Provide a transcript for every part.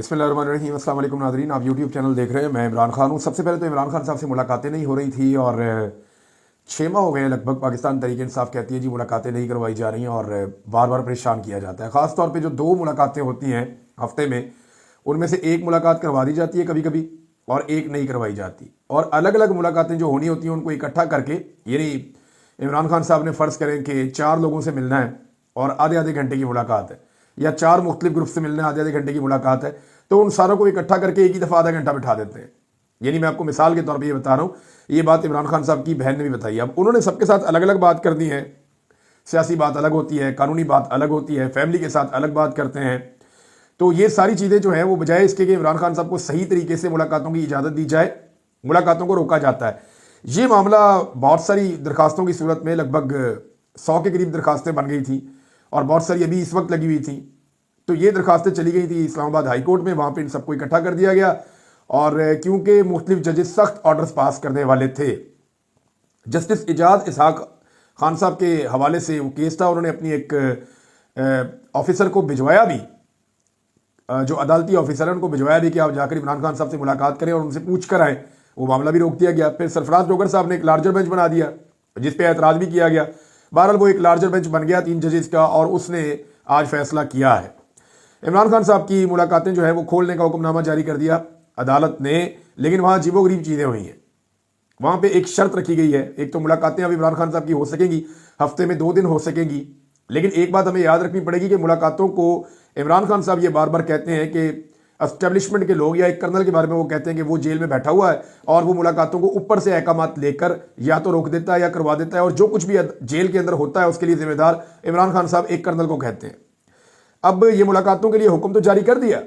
बिस्मिल्लाहिर्रहमानिर्रहीम। अस्सलाम वालेकुम नाज़रीन, आप यूट्यूब चैनल देख रहे हैं। मैं इमरान खान हूँ। सबसे पहले तो इमरान खान साहब से मुलाकातें नहीं हो रही थी और 6 माह हो गए लगभग पाकिस्तान तहरीक इंसाफ कहती है जी मुलाकातें नहीं करवाई जा रही हैं और बार बार परेशान किया जाता है। ख़ास तौर पे जो 2 मुलाकातें होती हैं हफ्ते में, उनमें से एक मुलाकात करवा दी जाती है कभी कभी और एक नहीं करवाई जाती, और अलग अलग मुलाकातें जो होनी होती हैं उनको इकट्ठा करके, यानी इमरान खान साहब ने फ़र्ज़ करें कि 4 लोगों से मिलना है और आधे आधे घंटे की मुलाकात है, या 4 मुख्तलिफ ग्रुप से मिलना है, आधे आधे घंटे की मुलाकात है, तो उन सारों को इकट्ठा करके एक ही दफ़ा आधा घंटा बिठा देते हैं। यानी मैं आपको मिसाल के तौर पे ये बता रहा हूँ, ये बात इमरान खान साहब की बहन ने भी बताई। अब उन्होंने सबके साथ अलग अलग बात कर दी है। सियासी बात अलग होती है, कानूनी बात अलग होती है, फैमिली के साथ अलग बात करते हैं। तो ये सारी चीज़ें जो हैं वो बजाय इसके कि इमरान खान साहब को सही तरीके से मुलाकातों की इजाज़त दी जाए, मुलाकातों को रोका जाता है। ये मामला बहुत सारी दरखास्तों की सूरत में लगभग 100 के करीब दरखास्तें बन गई थी और बहुत सारी अभी इस वक्त लगी हुई थी। तो ये दरखास्तें चली गई थी इस्लामाबाद हाई कोर्ट में, वहाँ पे इन सबको इकट्ठा कर दिया गया। और क्योंकि मुख्तलिफ जजेस सख्त ऑर्डर्स पास करने वाले थे, जस्टिस इजाज़ इसहाक खान साहब के हवाले से वो केस था, उन्होंने अपनी एक ऑफिसर को भिजवाया भी, जो अदालती ऑफिसर है उनको भिजवाया भी कि आप जाकर इमरान खान साहब से मुलाकात करें और उनसे पूछ कर आएँ। वो मामला भी रोक दिया गया। फिर सरफराज डोगर साहब ने एक लार्जर बेंच बना दिया जिस पे एतराज़ भी किया गया। बहरहाल वो एक लार्जर बेंच बन गया 3 जजेस का और उसने आज फैसला किया है। इमरान खान साहब की मुलाकातें जो है वो खोलने का हुक्मनामा जारी कर दिया अदालत ने, लेकिन वहाँ अजीबोगरीब चीज़ें हुई हैं। वहाँ पे एक शर्त रखी गई है, एक तो मुलाकातें अब इमरान खान साहब की हो सकेंगी, हफ्ते में 2 दिन हो सकेंगी, लेकिन एक बात हमें याद रखनी पड़ेगी कि मुलाकातों को इमरान खान साहब ये बार बार कहते हैं कि एस्टेब्लिशमेंट के लोग या एक कर्नल के बारे में वो कहते हैं कि वो जेल में बैठा हुआ है और वो मुलाकातों को ऊपर से अहकामात लेकर या तो रोक देता है या करवा देता है, और जो कुछ भी जेल के अंदर होता है उसके लिए जिम्मेदार इमरान खान साहब एक कर्नल को कहते हैं। अब ये मुलाकातों के लिए हुक्म तो जारी कर दिया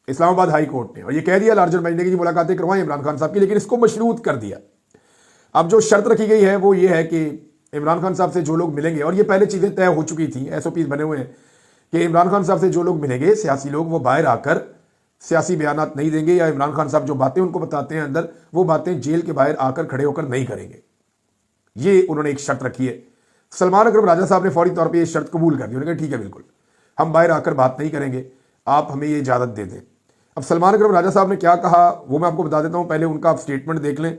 इस्लामाबाद हाई कोर्ट ने और ये कह दिया लार्जर बेंच ने कि मुलाकातें करवाएं इमरान खान साहब की, लेकिन इसको मशरूत कर दिया। अब जो शर्त रखी गई है वो ये है कि इमरान खान साहब से जो लोग मिलेंगे, और ये पहले चीज़ें तय हो चुकी थी, SOPs बने हुए हैं कि इमरान खान साहब से जो लोग मिलेंगे सियासी लोग, वो बाहर आकर सियासी बयानात नहीं देंगे या इमरान खान साहब जो बातें उनको बताते हैं अंदर, वो बातें जेल के बाहर आकर खड़े होकर नहीं करेंगे। ये उन्होंने एक शर्त रखी है। सलमान अकरम राजा साहब ने फौरी तौर पर यह शर्त कबूल कर दी। उन्होंने कहा ठीक है, बिल्कुल हम बाहर आकर बात नहीं करेंगे, आप हमें ये इजाज़त दे दें। अब सलमान अकरम राजा साहब ने क्या कहा वो मैं आपको बता देता हूँ, पहले उनका आप स्टेटमेंट देख लें।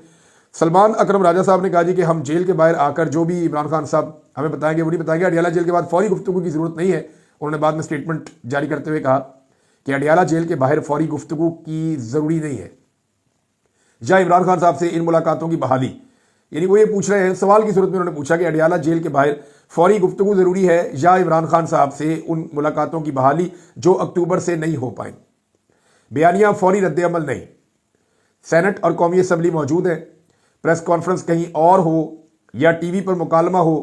सलमान अकरम राजा साहब ने कहा जी कि हम जेल के बाहर आकर जो भी इमरान खान साहब हमें बताएंगे वो नहीं बताएंगे। अडियाला जेल के बाद फौरी गुफ्तगू की ज़रूरत नहीं है। उन्होंने बाद में स्टेटमेंट जारी करते हुए कहा कि अडियाला जेल के बाहर फौरी गुफ्तगू की ज़रूरी नहीं है या इमरान खान साहब से इन मुलाकातों की बहाली, यानी वो ये पूछ रहे हैं, सवाल की सूरत में उन्होंने पूछा कि अडियाला जेल के बाहर फौरी गुफ्तगू ज़रूरी है या इमरान खान साहब से उन मुलाकातों की बहाली जो अक्टूबर से नहीं हो पाई। बयानिया फौरी रद्द-ए-अमल नहीं, सेनेट और कौमी असम्बली मौजूद है, प्रेस कॉन्फ्रेंस कहीं और हो या टीवी पर मुकालमा हो,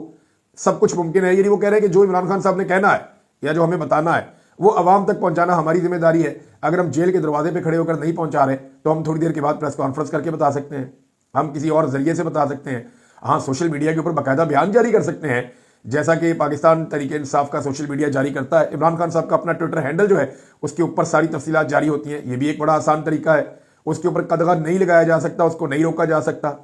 सब कुछ मुमकिन है। यानी वो कह रहे हैं कि जो इमरान खान साहब ने कहना है या जो हमें बताना है वो अवाम तक पहुंचाना हमारी जिम्मेदारी है। अगर हम जेल के दरवाजे पे खड़े होकर नहीं पहुंचा रहे तो हम थोड़ी देर के बाद प्रेस कॉन्फ्रेंस करके बता सकते हैं, हम किसी और जरिए से बता सकते हैं। हाँ, सोशल मीडिया के ऊपर बाकायदा बयान जारी कर सकते हैं, जैसा कि पाकिस्तान तहरीक इंसाफ का सोशल मीडिया जारी करता है। इमरान खान साहब का अपना ट्विटर हैंडल जो है उसके ऊपर सारी तफसीलात जारी होती हैं। ये भी एक बड़ा आसान तरीका है। उसके ऊपर कदगन नहीं लगाया जा सकता, उसको नहीं रोका जा सकता,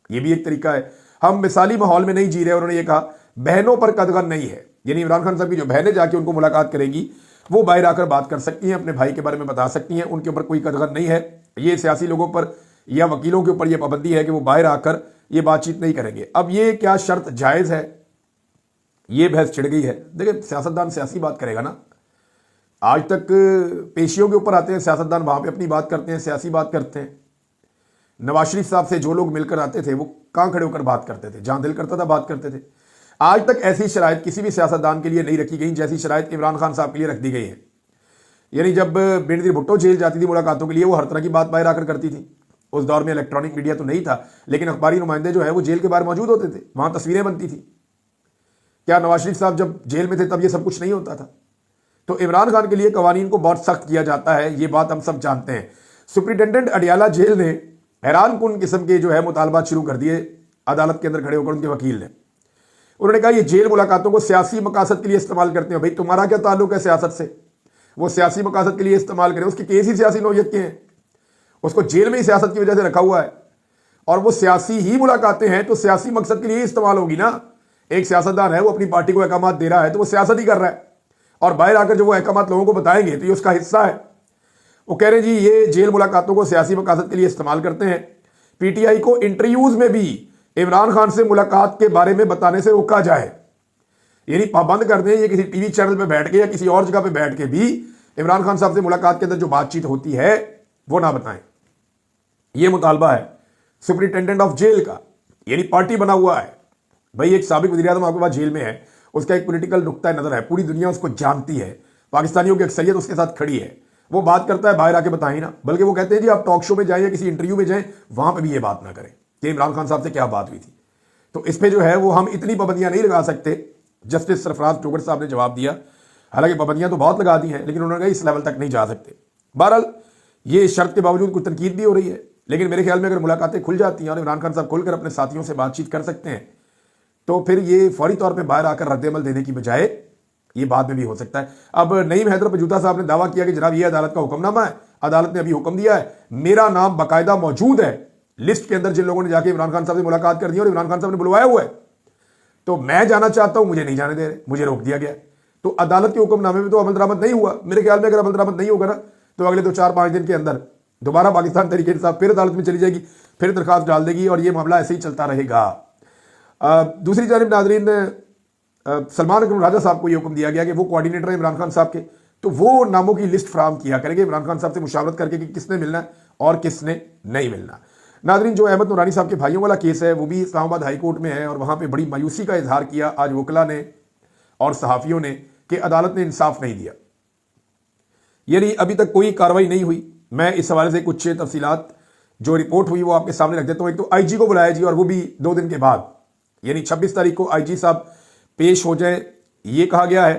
ये भी एक तरीका है। हम मिसाली माहौल में नहीं जी रहे। उन्होंने ये कहा बहनों पर कदगन नहीं है, यानी इमरान खान साहब की जो बहनें जाके उनको मुलाकात करेंगी वो बाहर आकर बात कर सकती हैं, अपने भाई के बारे में बता सकती हैं, उनके ऊपर कोई कदगन नहीं है। ये सियासी लोगों पर या वकीलों के ऊपर यह पाबंदी है कि वो बाहर आकर ये बातचीत नहीं करेंगे। अब ये क्या शर्त जायज़ है, ये बहस छिड़ गई है। देखिए, सियासतदान सियासी बात करेगा ना। आज तक पेशियों के ऊपर आते हैं सियासतदान, वहाँ पे अपनी बात करते हैं, सियासी बात करते हैं। नवाज शरीफ साहब से जो लोग मिलकर आते थे वो कहाँ खड़े होकर बात करते थे, जहाँ दिल करता था बात करते थे। आज तक ऐसी शराइत किसी भी सियासतदान के लिए नहीं रखी गई जैसी शराइत इमरान खान साहब के लिए रख दी गई है। यानी जब बेनज़ीर भुट्टो जेल जाती थी मुलाकातों के लिए, वो हर तरह की बात बाहर आकर करती थी। उस दौर में इलेक्ट्रॉनिक मीडिया तो नहीं था, लेकिन अखबारी नुमाइंदे जो है वो जेल के बाहर मौजूद होते थे, वहाँ तस्वीरें बनती थी। क्या नवाज शरीफ साहब जब जेल में थे तब ये सब कुछ नहीं होता था? तो इमरान खान के लिए कवानीन को बहुत सख्त किया जाता है, ये बात हम सब जानते हैं। सुप्रिटेंडेंट अडियाला जेल ने हैरान कुन किस्म के जो है मुतालबात शुरू कर दिए अदालत के अंदर खड़े होकर उनके वकील ने। उन्होंने कहा ये जेल मुलाकातों को सियासी मकासद के लिए इस्तेमाल करते हैं। भाई तुम्हारा क्या ताल्लुक है सियासत से? वो सियासी मकासद के लिए इस्तेमाल करें, उसके केस ही सियासी नौयत के हैं, उसको जेल में ही सियासत की वजह से रखा हुआ है, और वो सियासी ही मुलाकातें हैं तो सियासी मकसद के लिए इस्तेमाल होगी ना। एक सियासतदान है, वो अपनी पार्टी को अहकामात दे रहा है तो वो सियासत ही कर रहा है, और बाहर आकर जो वो अहकामात लोगों को बताएंगे तो ये उसका हिस्सा है। वो कह रहे हैं जी ये जेल मुलाकातों को सियासी मकासद के लिए इस्तेमाल करते हैं। पीटीआई को इंटरव्यूज में भी इमरान खान से मुलाकात के बारे में बताने से रोका जाए, यानी पाबंद कर दें ये किसी टीवी चैनल पे बैठ के या किसी और जगह पे बैठ के भी इमरान खान साहब से मुलाकात के अंदर जो बातचीत होती है वो ना बताएं। ये मुतालबा है सुपरिटेंडेंट ऑफ जेल का, यानी पार्टी बना हुआ है भाई। एक साबिक वज़ीर-ए-आज़म आपके पास जेल में है, उसका एक पॉलिटिकल नुक्ता नजर है, पूरी दुनिया उसको जानती है, पाकिस्तानियों की अक्सरियत उसके साथ खड़ी है। वो बात करता है बाहर आके बताएं ना, बल्कि वो कहते हैं जी आप टॉक शो में जाएं या किसी इंटरव्यू में जाएं, वहां पर भी ये बात ना करें कि इमरान खान साहब से क्या बात हुई थी। तो इस पर जो है वो हम इतनी पाबंदियां नहीं लगा सकते। जस्टिस सरफराज टोगर साहब ने जवाब दिया, हालांकि पाबंदियां तो बहुत लगा दी हैं, लेकिन उन्होंने कहा इस लेवल तक नहीं जा सकते। बहरहाल ये शर्त के बावजूद कुछ तनकीद भी हो रही है, लेकिन मेरे ख्याल में अगर मुलाकातें खुल जाती हैं और इमरान खान साहब खुलकर अपने साथियों से बातचीत कर सकते हैं तो फिर ये फौरी तौर पर बाहर आकर रद्द-ए-अमल देने की बजाय ये बाद में भी हो सकता है। अब नईम हैदर पजूता साहब ने दावा किया कि जनाब ये अदालत का हुक्मनामा है, अदालत ने अभी हुक्म दिया है, मेरा नाम बाकायदा मौजूद है लिस्ट के अंदर जिन लोगों ने जाके इमरान खान साहब से मुलाकात कर दी और इमरान खान साहब ने बुलवाया हुआ है, तो मैं जाना चाहता हूं, मुझे नहीं जाने दे रहे, मुझे रोक दिया गया। तो अदालत के हुक्मनामे में तो अमल दरामद नहीं हुआ। मेरे ख्याल में अगर अमल दरामद नहीं होगा ना तो अगले 2-4-5 दिन के अंदर दोबारा पाकिस्तान तरीके इंसाफ फिर अदालत में चली जाएगी, फिर दरखास्त डाल देगी और ये मामला ऐसे ही चलता रहेगा। दूसरी जानिब नाजरीन, सलमान अकरम राजा साहब को यह हुक्म दिया गया कि वो कोऑर्डिनेटर है इमरान खान साहब के, तो वो नामों की लिस्ट फराहम किया करेंगे इमरान खान साहब से मुशावरत करके कि किसने मिलना है और किसने नहीं मिलना। नाजरीन, जो अहमद नूरानी साहब के भाइयों वाला केस है वो भी इस्लामाबाद हाई कोर्ट में है और वहां पे बड़ी मायूसी का इजहार किया आज वकला ने और सहाफ़ियों ने कि अदालत ने इंसाफ नहीं दिया, यानी अभी तक कोई कार्रवाई नहीं हुई। मैं इस हवाले से कुछ तफसीलात जो रिपोर्ट हुई वो आपके सामने रख देता हूँ। एक तो आईजी को बुलाया जी, और वो भी 2 दिन के बाद, यानी 26 तारीख को आईजी साहब पेश हो जाए ये कहा गया है,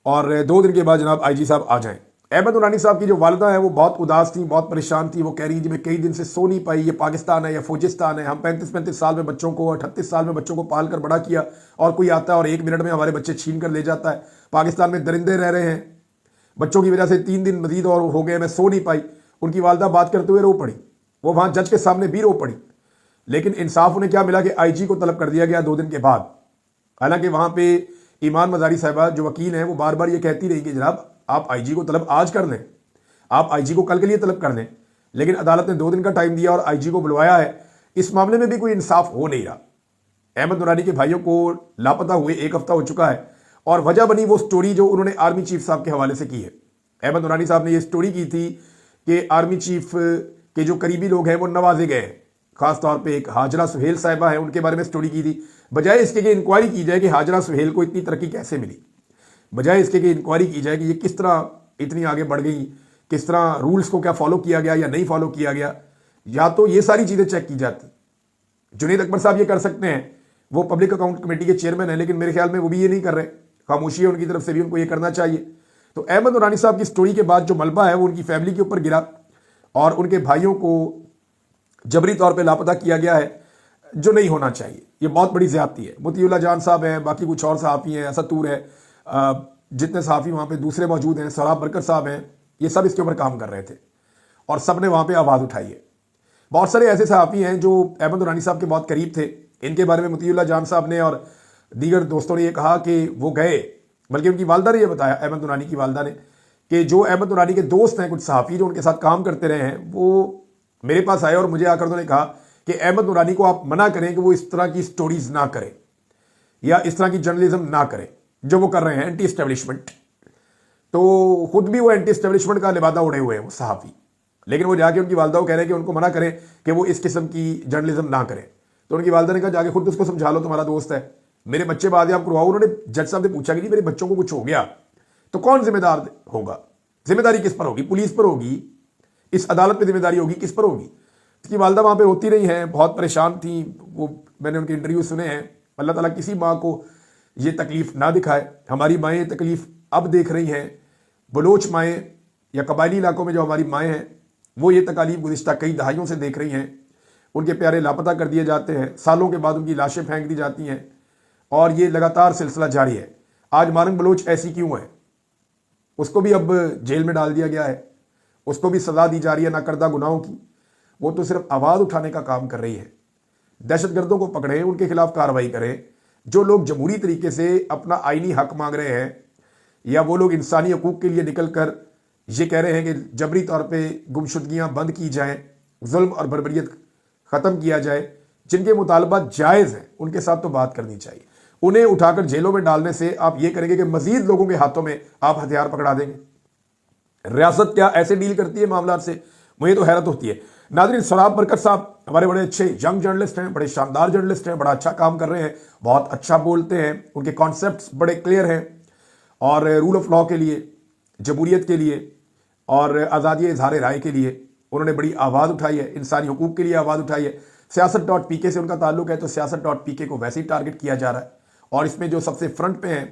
और 2 दिन के बाद जनाब आईजी साहब आ जाएं। अहमद नूरानी साहब की जो वालिदा है वो बहुत उदास थी, बहुत परेशान थी। वो कह रही थी मैं कई दिन से सो नहीं पाई, ये पाकिस्तान है या फौजिस्तान है, हम 35-35 साल में बच्चों को, 38 साल में बच्चों को पाल कर बड़ा किया और कोई आता है और 1 मिनट में हमारे बच्चे छीन कर ले जाता है। पाकिस्तान में दरिंदे रह रहे हैं, बच्चों की वजह से 3 दिन मजीद और हो गए, मैं सो नहीं पाई। उनकी वालिदा बात करते हुए रो पड़ी, वो वहां जज के सामने भी रो पड़ी, लेकिन इंसाफ उन्हें क्या मिला कि आईजी को तलब कर दिया गया 2 दिन के बाद। हालांकि वहां पे ईमान मजारी साहिबा जो वकील हैं वो बार बार ये कहती रही कि जनाब आप आईजी को तलब आज कर लें, आप आईजी को कल के लिए तलब कर लें, लेकिन अदालत ने 2 दिन का टाइम दिया और आईजी को बुलवाया है। इस मामले में भी कोई इंसाफ हो नहीं रहा। अहमद नूरानी के भाइयों को लापता हुए 1 हफ्ता हो चुका है और वजह बनी वो स्टोरी जो उन्होंने आर्मी चीफ साहब के हवाले से की है। अहमद नूरानी साहब ने ये स्टोरी की थी कि आर्मी चीफ के जो करीबी लोग हैं वो नवाजे गए, खासतौर पर एक हाजरा सुहेल साहिबा है, उनके बारे में स्टोरी की थी। बजाय इसके कि इंक्वायरी की जाए कि हाजरा सुहेल को इतनी तरक्की कैसे मिली, बजाय इसके कि इंक्वायरी की जाए कि ये किस तरह इतनी आगे बढ़ गई, किस तरह रूल्स को क्या फॉलो किया गया या नहीं फॉलो किया गया, या तो ये सारी चीज़ें चेक की जाती। जुनैद अकबर साहब ये कर सकते हैं, वो पब्लिक अकाउंट कमेटी के चेयरमैन है, लेकिन मेरे ख्याल में वो भी ये नहीं कर रहे। खामोशी है उनकी तरफ से भी, उनको ये करना चाहिए। तो अहमद नूरानी साहब की स्टोरी के बाद जो मलबा है वो उनकी फैमिली के ऊपर गिरा और उनके भाइयों को जबरी तौर पर लापता किया गया है, जो नहीं होना चाहिए। ये बहुत बड़ी ज्यादती है। मोतीउल्लाह जान साहब हैं, बाकी कुछ और सहाफ़ी हैं, असद तूर है, जितने सहाफ़ी वहाँ पे दूसरे मौजूद हैं, सराब बरकत साहब हैं, ये सब इसके ऊपर काम कर रहे थे और सब ने वहाँ पे आवाज़ उठाई है। बहुत सारे ऐसे सहाफ़ी हैं जो अहमद नूरानी साहब के बहुत करीब थे। इनके बारे में मोतीउल्लाह जान साहब ने और दीगर दोस्तों ने ये कहा कि वो गए, बल्कि उनकी वालदा ने यह बताया, अहमद नूरानी की वालदा ने, कि जो अहमद नूरानी के दोस्त हैं, कुछ सहाफ़ी जो उनके साथ काम करते रहे हैं, वो मेरे पास आए और मुझे आकर उन्होंने कहा कि अहमद नूरानी को आप मना करें कि वो इस तरह की स्टोरीज ना करें या इस तरह की जर्नलिज्म ना करें जो वो कर रहे हैं, एंटी एस्टेब्लिशमेंट। तो खुद भी वो एंटी एस्टेब्लिशमेंट का लिबादा उड़े हुए हैं वो सहाफ़ी, लेकिन वो जाके उनकी वालदा को कह रहे हैं कि उनको मना करें कि वो इस किस्म की जर्नलिज्म ना करें। तो उनकी वालदा ने कहा जाके खुद उसको समझा लो, तुम्हारा दोस्त है, मेरे बच्चे बाद आप करवाओ। उन्होंने जज साहब ने पूछा कि मेरे बच्चों को कुछ हो गया तो कौन जिम्मेदार होगा, जिम्मेदारी किस पर होगी, पुलिस पर होगी, इस अदालत में जिम्मेदारी होगी, किस पर होगी। उसकी वालदा वहाँ पे रोती रही हैं, बहुत परेशान थी वो, मैंने उनके इंटरव्यू सुने हैं। अल्लाह ताला किसी माँ को ये तकलीफ़ ना दिखाए। हमारी माएँ तकलीफ़ अब देख रही हैं, बलोच माएँ या कबायली इलाकों में जो हमारी माएँ हैं वो ये तकालीफ गुज़िश्ता कई दहाइयों से देख रही हैं। उनके प्यारे लापता कर दिए जाते हैं, सालों के बाद उनकी लाशें फेंक दी जाती हैं और ये लगातार सिलसिला जारी है। आज मारंग बलोच ऐसी क्यों है, उसको भी अब जेल में डाल दिया गया है, उसको भी सज़ा दी जा रही है नाकर्दा गुनाहों की। वो तो सिर्फ आवाज़ उठाने का काम कर रही है। दहशतगर्दों को पकड़ें, उनके खिलाफ कार्रवाई करें। जो लोग जमहूरी तरीके से अपना आईनी हक मांग रहे हैं या वो लोग इंसानी हकूक़ के लिए निकल कर ये कह रहे हैं कि जबरी तौर पे गुमशुदगियां बंद की जाएं, जुल्म और बर्बरियत ख़त्म किया जाए। जिनके मुतालबात जायज़ हैं उनके साथ तो बात करनी चाहिए। उन्हें उठाकर जेलों में डालने से आप ये करेंगे कि मजीद लोगों के हाथों में आप हथियार पकड़ा देंगे। रियासत क्या ऐसे डील करती है मामला से? मुझे तो हैरत होती है। नाज़रीन, सोराब बरकत साहब हमारे बड़े अच्छे यंग जर्नलिस्ट हैं, बड़े शानदार जर्नलिस्ट हैं, बड़ा अच्छा काम कर रहे हैं, बहुत अच्छा बोलते हैं, उनके कॉन्सेप्ट्स बड़े क्लियर हैं और रूल ऑफ लॉ के लिए, जमहूरियत के लिए और आज़ादी इजहार राय के लिए उन्होंने बड़ी आवाज़ उठाई है, इंसानी हकूक़ के लिए आवाज़ उठाई है। सियासत.pk से उनका ताल्लुक है तो सियासत.pk को वैसे ही टारगेट किया जा रहा है और इसमें जो सबसे फ्रंट पे हैं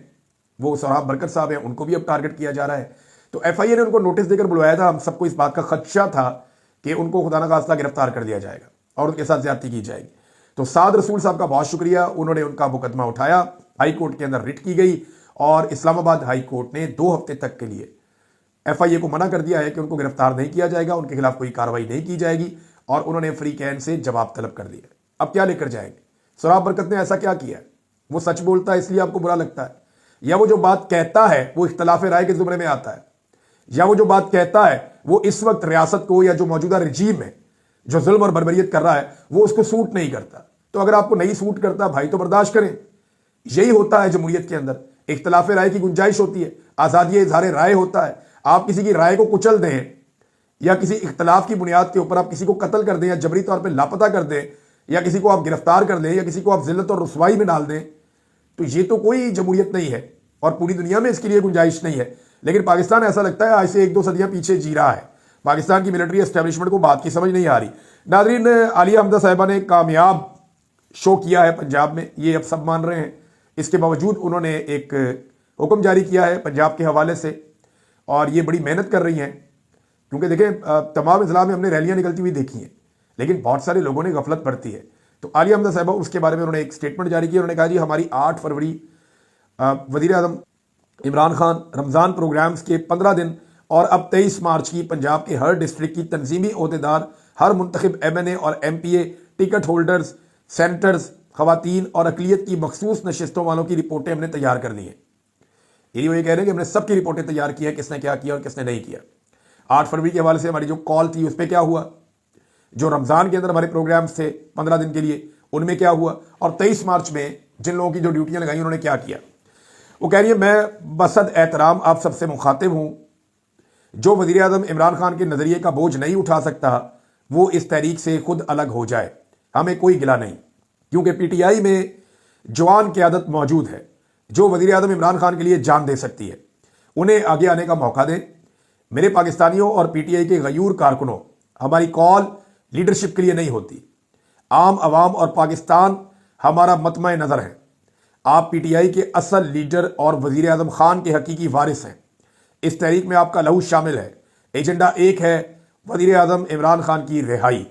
वो सोराब बरकत साहब हैं, उनको भी अब टारगेट किया जा रहा है। तो FIA ने उनको नोटिस देकर बुलवाया था। हम सबको इस बात का खदशा था कि उनको खुदा न खास्ता गिरफ्तार कर दिया जाएगा और उनके साथ ज्यादती की जाएगी। तो साद रसूल साहब का बहुत शुक्रिया, उन्होंने उनका मुकदमा उठाया, हाई कोर्ट के अंदर रिट की गई और इस्लामाबाद हाई कोर्ट ने 2 हफ्ते तक के लिए FIA को मना कर दिया है कि उनको गिरफ्तार नहीं किया जाएगा, उनके खिलाफ कोई कार्रवाई नहीं की जाएगी और उन्होंने फ्री कैन से जवाब तलब कर दिया। अब क्या लेकर जाएंगे? सोराब बरकत ने ऐसा क्या किया? वो सच बोलता है इसलिए आपको बुरा लगता है, या वो जो बात कहता है वो इख्तलाफ राय के जुमरे में आता है, या वो जो बात कहता है वो इस वक्त रियासत को या जो मौजूदा रजीम है जो जुल्म और बर्बरियत कर रहा है वो उसको सूट नहीं करता? तो अगर आपको नहीं सूट करता भाई तो बर्दाश्त करें। यही होता है जमहूरियत के अंदर, इख्तलाफ राय की गुंजाइश होती है, आज़ादी इजहार राय होता है। आप किसी की राय को कुचल दें या किसी इख्तलाफ की बुनियाद के ऊपर आप किसी को कत्ल कर दें या जबरी तौर पर लापता कर दें या किसी को आप गिरफ्तार कर दें या किसी को आप जिल्लत और रुसवाई में डाल दें, तो ये तो कोई जमहूरियत नहीं है और पूरी दुनिया में इसके लिए गुंजाइश नहीं है। लेकिन पाकिस्तान ऐसा लगता है आज से 1-2 सदियां पीछे जी रहा है। पाकिस्तान की मिलिट्री एस्टेब्लिशमेंट को बात की समझ नहीं आ रही। नाज़रीन, आलिया हमदा साहिबा ने कामयाब शो किया है पंजाब में, ये अब सब मान रहे हैं। इसके बावजूद उन्होंने एक हुक्म जारी किया है पंजाब के हवाले से और ये बड़ी मेहनत कर रही हैं, क्योंकि देखें तमाम अजला में हमने रैलियां निकलती हुई देखी हैं लेकिन बहुत सारे लोगों ने गफलत बरती है। तो आलिया हमदा साहिबा उसके बारे में उन्होंने एक स्टेटमेंट जारी की। उन्होंने कहा जी हमारी 8 फरवरी वज़ीर आज़म इमरान खान रमज़ान प्रोग्राम्स के 15 दिन और अब 23 मार्च की पंजाब के हर डिस्ट्रिक्ट की तंजीमी ओहदेदार, हर मुंतखब MNA और MPA, टिकट होल्डर्स, सेनेटर्स, खवातीन और अकलियत की मखसूस नशिस्तों वालों की रिपोर्टें हमने तैयार कर दी हैं। यही वो ये कह रहे हैं कि हमने सबकी रिपोर्टें तैयार की हैं, किसने क्या किया और किसने नहीं किया। 8 फरवरी के हवाले से हमारी जो कॉल थी उस पर क्या हुआ, जो रमज़ान के अंदर हमारे प्रोग्राम्स थे 15 दिन के लिए उनमें क्या हुआ, और 23 मार्च में जिन लोगों की जो ड्यूटियां लगाई उन्होंने क्या किया। वो कह रही है मैं बसद एहतराम आप सबसे मुखातिब हूं, जो वज़ीर आज़म इमरान खान के नज़रिए का बोझ नहीं उठा सकता वो इस तहरीक से खुद अलग हो जाए, हमें कोई गिला नहीं, क्योंकि PTI में जवान क़यादत मौजूद है जो वज़ीर आज़म इमरान खान के लिए जान दे सकती है। उन्हें आगे आने का मौका दें। मेरे पाकिस्तानियों और PTI के गयूर कारकुनों, हमारी कॉल लीडरशिप के लिए नहीं होती, आम आवाम और पाकिस्तान हमारा मतमय नज़र है। आप PTI के असल लीडर और वज़ीर आज़म खान के हकीकी वारिस हैं। इस तहरीक में आपका लहू शामिल है। एजेंडा एक है, वज़ीर आज़म इमरान खान की रिहाई।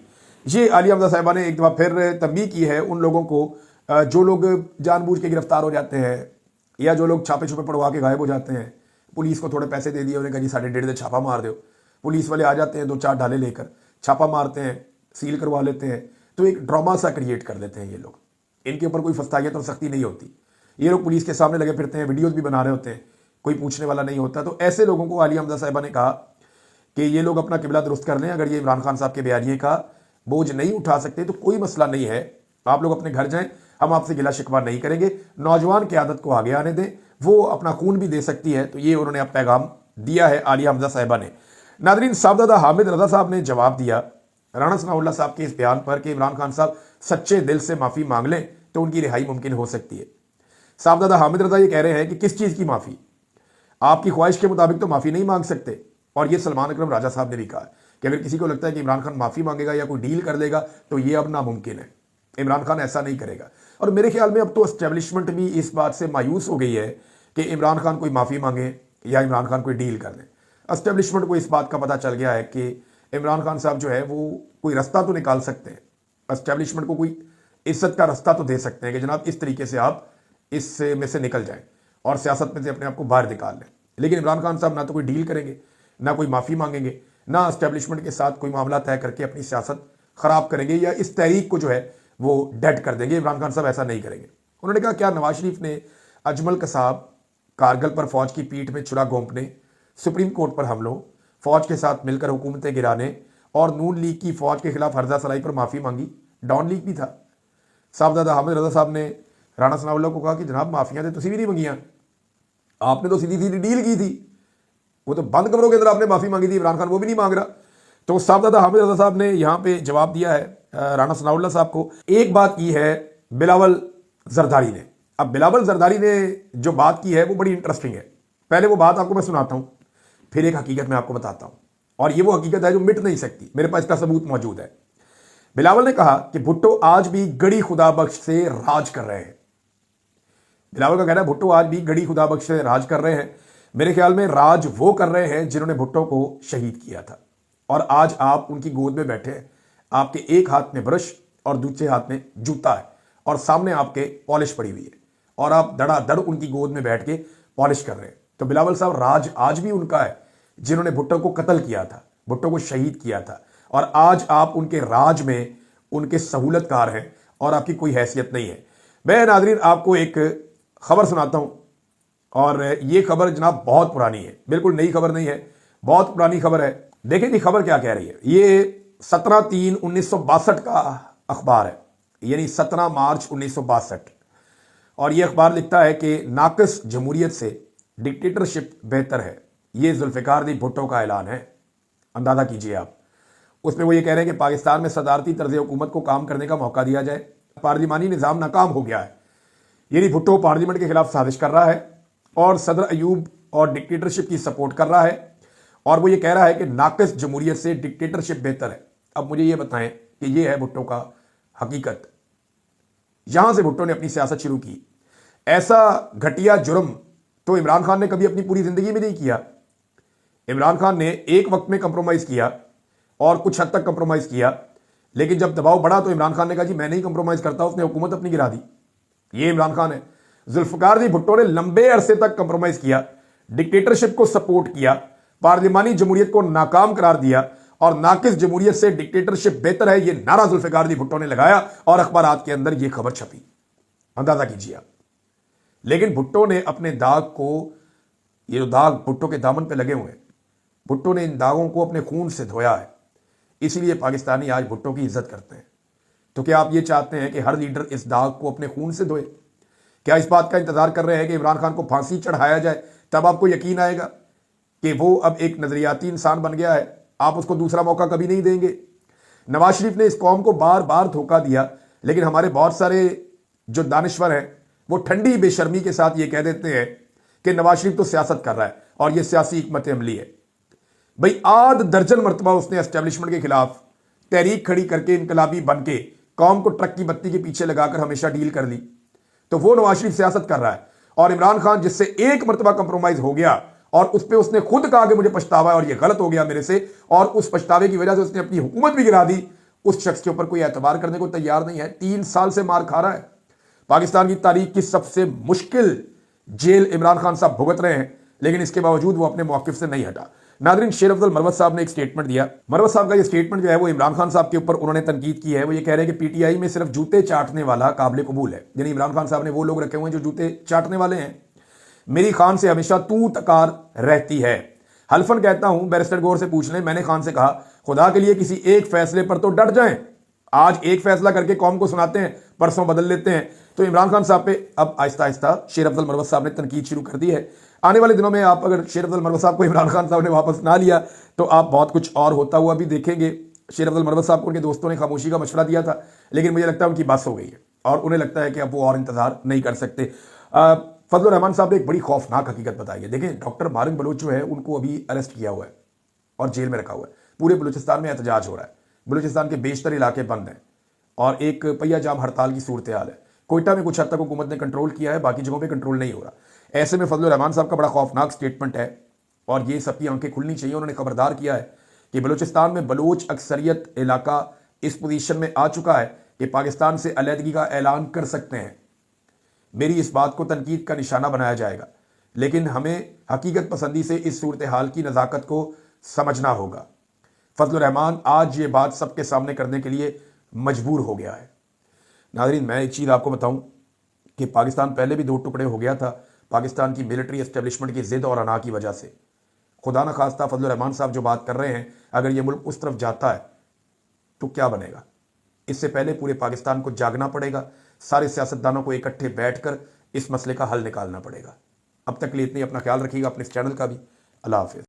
ये आलिया हमदा साहिबा ने एक दफ़ा फिर तंबीह की है उन लोगों को जो लोग जानबूझ के गिरफ्तार हो जाते हैं या जो लोग छापे छुपे पड़वा के गायब हो जाते हैं। पुलिस को थोड़े पैसे दे दिए, उन्हें कहा जी 1.5 छापा मार दो। पुलिस वाले आ जाते हैं 2-4 ढाले लेकर, छापा मारते हैं, सील करवा लेते हैं। तो एक ड्रामा सा क्रिएट कर देते हैं ये लोग। इनके ऊपर कोई फस्तायत और सख्ती नहीं होती। ये लोग पुलिस के सामने लगे फिरते हैं, वीडियोज़ भी बना रहे होते हैं, कोई पूछने वाला नहीं होता। तो ऐसे लोगों को आलिया हमदा साहिबा ने कहा कि ये लोग अपना किबला दुरुस्त कर लें। अगर ये इमरान खान साहब के बयानिए का बोझ नहीं उठा सकते तो कोई मसला नहीं है, आप लोग अपने घर जाएं, हम आपसे गिला शिकवा नहीं करेंगे। नौजवान क़यादत को आगे आने दें, वो अपना खून भी दे सकती है। तो ये उन्होंने अब पैगाम दिया है आलिया हमदा साहिबा ने। नाज़रीन, साहबजादा हामिद रज़ा साहब ने जवाब दिया राणा सनाउल्लाह साहब के इस बयान पर कि इमरान खान साहब सच्चे दिल से माफ़ी मांग लें तो उनकी रिहाई मुमकिन हो सकती है। साहबजादा हामिद रज़ा ये कह रहे हैं कि किस चीज़ की माफ़ी, आपकी ख्वाहिश के मुताबिक तो माफ़ी नहीं मांग सकते। और ये सलमान अकरम राजा साहब ने भी कहा कि अगर किसी को लगता है कि इमरान खान माफ़ी मांगेगा या कोई डील कर लेगा तो ये अब नामुमकिन है, इमरान खान ऐसा नहीं करेगा। और मेरे ख्याल में अब तो एस्टेब्लिशमेंट भी इस बात से मायूस हो गई है कि इमरान खान कोई माफ़ी मांगे या इमरान खान कोई डील कर दें। एस्टेब्लिशमेंट को इस बात का पता चल गया है कि इमरान खान साहब जो है वो कोई रास्ता तो निकाल सकते हैं, एस्टेब्लिशमेंट को कोई इज्जत का रास्ता तो दे सकते हैं कि जनाब इस तरीके से आप इस में से निकल जाएं और सियासत में से अपने आप को बाहर निकाल लें। लेकिन इमरान खान साहब ना तो कोई डील करेंगे, ना कोई माफ़ी मांगेंगे, ना एस्टेब्लिशमेंट के साथ कोई मामला तय करके अपनी सियासत ख़राब करेंगे या इस तहरीक को जो है वो डेड कर देंगे। इमरान खान साहब ऐसा नहीं करेंगे। उन्होंने कहा क्या नवाज शरीफ ने अजमल कसाब, कारगिल पर फौज की पीठ में छुरा घोंपने, सुप्रीम कोर्ट पर हमलों, फौज के साथ मिलकर हुकूमतें गिराने और नून लीग की फौज के खिलाफ हर्जा सलाई पर माफ़ी मांगी। डॉन लीग भी था। साहबजादा हामिद रजा साहब ने राणा सनाउल्लाह को कहा कि जनाब माफिया तो तुसी भी नहीं मंगियां, आपने तो सीधी सीधी डील की थी, वो तो बंद कमरों के अंदर आपने माफ़ी मांगी थी, इमरान खान वो भी नहीं मांग रहा। तो साहबजादा हामिद रजा साहब ने यहाँ पे जवाब दिया है राणा सनाउल्लाह साहब को। एक बात की है बिलावल जरदारी ने। अब बिलावल जरदारी ने जो बात की है वो बड़ी इंटरेस्टिंग है। पहले वो बात आपको मैं सुनाता हूँ, फिर एक हकीकत मैं आपको बताता हूँ, और ये वो हकीकत है जो मिट नहीं सकती, मेरे पास इसका सबूत मौजूद है। बिलावल ने कहा कि भुट्टो आज भी गड़ी खुदा बख्श से राज कर रहे हैं। बिलावल का कहना है भुट्टो आज भी गड़ी खुदा बख्श से राज कर रहे हैं। मेरे ख्याल में राज वो कर रहे हैं जिन्होंने भुट्टो को शहीद किया था, और आज आप उनकी गोद में बैठे हैं। आपके एक हाथ में ब्रश और दूसरे हाथ में जूता है, और सामने आपके पॉलिश पड़ी हुई है, और आप धड़ाधड़ उनकी गोद में बैठ के पॉलिश कर रहे हैं। तो बिलावल साहब राज आज भी उनका है जिन्होंने भुट्टो को कत्ल किया था, भुट्टो को शहीद किया था, और आज आप उनके राज में उनके सहूलतकार हैं और आपकी कोई हैसियत नहीं है। मैं नाज़रीन आपको एक खबर सुनाता हूं, और ये खबर जनाब बहुत पुरानी है, बिल्कुल नई खबर नहीं है, बहुत पुरानी खबर है। देखें कि खबर क्या कह रही है। ये 17/3/1962 का अखबार है, यानी 17 मार्च 1962, और यह अखबार लिखता है कि नाक़िस जमहूरियत से डिक्टेटरशिप बेहतर है। ये जुल्फ़िकार अली भुट्टो का ऐलान है, अंदाज़ा कीजिए आप। उसमें वो ये कह रहे हैं कि पाकिस्तान में सदारती तर्ज हुकूमत को काम करने का मौका दिया जाए। पार्लिमानी निज़ाम नाकाम हो गया है, यानी भुट्टो पार्लियामेंट के खिलाफ साजिश कर रहा है और सदर अयूब और डिक्टेटरशिप की सपोर्ट कर रहा है, और वो ये कह रहा है कि नाक़िस जमहूरियत से डिक्टेटरशिप बेहतर है। अब मुझे ये बताएं कि ये है भुट्टो का हकीकत। यहां से भुट्टो ने अपनी सियासत शुरू की। ऐसा घटिया जुर्म तो इमरान खान ने कभी अपनी पूरी जिंदगी में नहीं किया। इमरान खान ने एक वक्त में कंप्रोमाइज किया और कुछ हद तक कंप्रोमाइज किया, लेकिन जब दबाव बढ़ा तो इमरान खान ने कहा जी मैं नहीं कंप्रोमाइज करता, उसने हुकूमत अपनी गिरा दी। ये इमरान खान है। जुल्फ़िकार अली भुट्टो ने लंबे अरसे तक कंप्रोमाइज किया, डिक्टेटरशिप को सपोर्ट किया, पार्लिमानी जमहूरियत को नाकाम करार दिया, और नाक़िस जमहूरियत से डिक्टेटरशिप बेहतर है ये नारा जुल्फ़िकार अली भुट्टो ने लगाया, और अखबारात के अंदर ये खबर छपी। अंदाजा कीजिए आप। लेकिन भुट्टो ने अपने दाग को, ये जो दाग भुट्टो के दामन पे लगे हुए हैं, भुट्टो ने इन दागों को अपने खून से धोया है। इसीलिए पाकिस्तानी आज भुट्टो की इज्जत करते हैं। तो क्या आप ये चाहते हैं कि हर लीडर इस दाग को अपने खून से धोए? क्या इस बात का इंतजार कर रहे हैं कि इमरान खान को फांसी चढ़ाया जाए, तब आपको यकीन आएगा कि वो अब एक नजरियाती इंसान बन गया है? आप उसको दूसरा मौका कभी नहीं देंगे। नवाज शरीफ ने इस कौम को बार बार धोखा दिया, लेकिन हमारे बहुत सारे जो दानिश्वर हैं वो ठंडी बेशर्मी के साथ ये कह देते हैं कि नवाज शरीफ तो सियासत कर रहा है और ये सियासी हिकमत अमली है। भाई आध दर्जन मरतबा उसने एस्टेब्लिशमेंट के खिलाफ तहरीक खड़ी करके इनकलाबी बन के कौम को ट्रक की बत्ती के पीछे लगाकर हमेशा डील कर ली। तो वो नवाज शरीफ सियासत कर रहा है, और इमरान खान जिससे एक मरतबा कंप्रोमाइज हो गया और उस पर उसने खुद कहा कि मुझे पछतावा है और ये गलत हो गया मेरे से, और उस पछतावे की वजह से उसने अपनी हुकूमत भी गिरा दी, उस शख्स के ऊपर कोई एतबार करने को तैयार नहीं है। 3 साल से मार खा रहा है। पाकिस्तान की तारीख की सबसे मुश्किल जेल इमरान खान साहब भुगत रहे हैं, लेकिन इसके बावजूद वो अपने मौकिफ से नहीं हटा। नादरीन, शेर अफजल मरवत साहब ने एक स्टेटमेंट दिया। मरवत साहब का ये स्टेटमेंट जो है वो इमरान खान साहब के ऊपर उन्होंने तनकीद की है। वो ये कह रहे हैं कि पीटीआई में सिर्फ जूते चाटने वाला काबिल कबूल है, यानी इमरान खान साहब ने वो लोग रखे हुए हैं जो जूते चाटने वाले हैं। मेरी खान से हमेशा तू तकार रहती है। हल्फन कहता हूं, बैरिस्टर गौर से पूछ लें, मैंने खान से कहा खुदा के लिए किसी एक फैसले पर तो डट जाएं। आज एक फैसला करके कौम को सुनाते हैं, परसों बदल लेते हैं। तो इमरान खान साहब पे अब आहिस्ता आहिस्ता शेर अफजल मरवत साहब ने तनकीद शुरू कर दी है। आने वाले दिनों में आप अगर शेर अफजल मरवत साहब को इमरान खान साहब ने वापस ना लिया तो आप बहुत कुछ और होता हुआ भी देखेंगे। शेर अफजल मरवत साहब को उनके दोस्तों ने खामोशी का मशवरा दिया था, लेकिन मुझे लगता है उनकी बस हो गई है और उन्हें लगता है कि अब वो और इंतजार नहीं कर सकते। फजलुर रहमान साहब ने एक बड़ी खौफनाक हकीकत बताई है। देखें, डॉक्टर मारिक बलोच जो है उनको अभी अरेस्ट किया हुआ है और जेल में रखा हुआ है। पूरे बलूचिस्तान में एहतजाज हो रहा है, बलूचिस्तान के बेशतर इलाके बंद हैं और एक पहिया जाम हड़ताल की सूरत हाल है। कोयटा में कुछ हद तक हुकूमत ने कंट्रोल किया है, बाकी जगहों पे कंट्रोल नहीं हो रहा। ऐसे में फजलुर रहमान साहब का बड़ा खौफनाक स्टेटमेंट है और ये सबकी आंखें खुलनी चाहिए। उन्होंने खबरदार किया है कि बलूचिस्तान में बलोच अक्सरियत इलाका इस पोजीशन में आ चुका है कि पाकिस्तान से अलहदगी का ऐलान कर सकते हैं। मेरी इस बात को तनकीद का निशाना बनाया जाएगा, लेकिन हमें हकीकत पसंदी से इस सूरत हाल की नज़ाकत को समझना होगा। फजलुर रहमान आज ये बात सबके सामने करने के लिए मजबूर हो गया है। नाज़रीन, मैं एक चीज़ आपको बताऊं कि पाकिस्तान पहले भी 2 टुकड़े हो गया था, पाकिस्तान की मिलिट्री एस्टेब्लिशमेंट की जिद और अना की वजह से। खुदा न खास्ता फजल रहमान साहब जो बात कर रहे हैं, अगर ये मुल्क उस तरफ जाता है तो क्या बनेगा। इससे पहले पूरे पाकिस्तान को जागना पड़ेगा, सारे सियासतदानों को इकट्ठे बैठकर इस मसले का हल निकालना पड़ेगा। अब तक के लिए इतनी, अपना ख्याल रखिएगा, अपने इस चैनल का भी। अल्लाह हाफिज़।